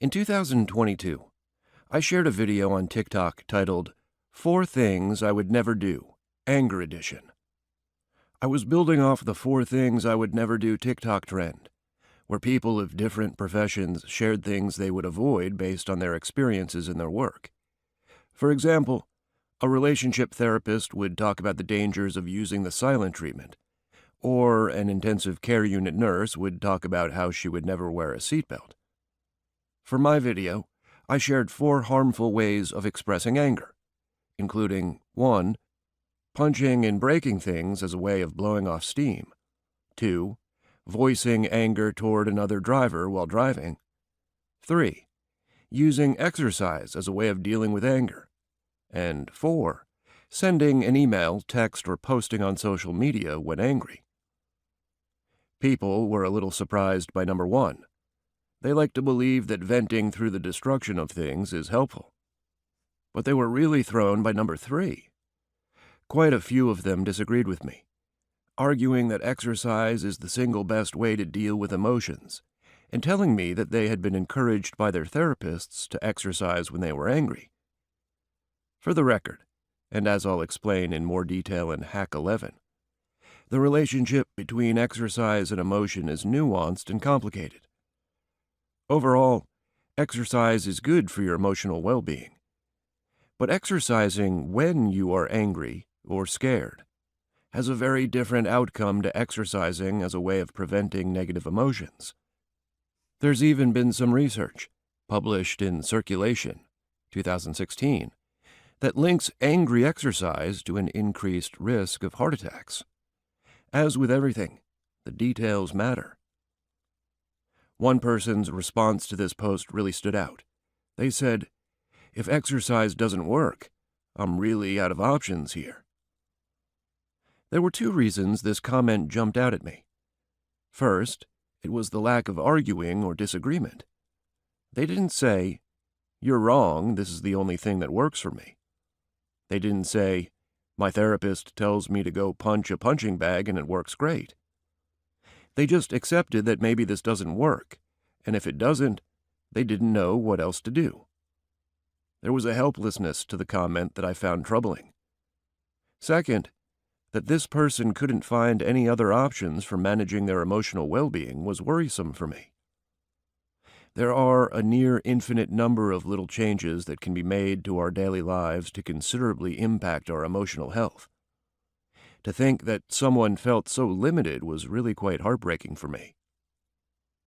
In 2022, I shared a video on TikTok titled, 4 Things I Would Never Do, Anger Edition. I was building off the 4 Things I Would Never Do TikTok trend, where people of different professions shared things they would avoid based on their experiences in their work. For example, a relationship therapist would talk about the dangers of using the silent treatment, or an intensive care unit nurse would talk about how she would never wear a seatbelt. For my video, I shared 4 harmful ways of expressing anger, including 1. Punching and breaking things as a way of blowing off steam. 2. Voicing anger toward another driver while driving. 3. Using exercise as a way of dealing with anger. And 4. Sending an email, text, or posting on social media when angry. People were a little surprised by number 1. They like to believe that venting through the destruction of things is helpful. But they were really thrown by number 3. Quite a few of them disagreed with me, arguing that exercise is the single best way to deal with emotions, and telling me that they had been encouraged by their therapists to exercise when they were angry. For the record, and as I'll explain in more detail in Hack 11, the relationship between exercise and emotion is nuanced and complicated. Overall, exercise is good for your emotional well-being. But exercising when you are angry or scared has a very different outcome to exercising as a way of preventing negative emotions. There's even been some research, published in Circulation, 2016, that links angry exercise to an increased risk of heart attacks. As with everything, the details matter. One person's response to this post really stood out. They said, "If exercise doesn't work, I'm really out of options here." There were 2 reasons this comment jumped out at me. First, it was the lack of arguing or disagreement. They didn't say, "You're wrong, this is the only thing that works for me." They didn't say, "My therapist tells me to go punch a punching bag and it works great." They just accepted that maybe this doesn't work, and if it doesn't, they didn't know what else to do. There was a helplessness to the comment that I found troubling. Second, that this person couldn't find any other options for managing their emotional well-being was worrisome for me. There are a near infinite number of little changes that can be made to our daily lives to considerably impact our emotional health. To think that someone felt so limited was really quite heartbreaking for me.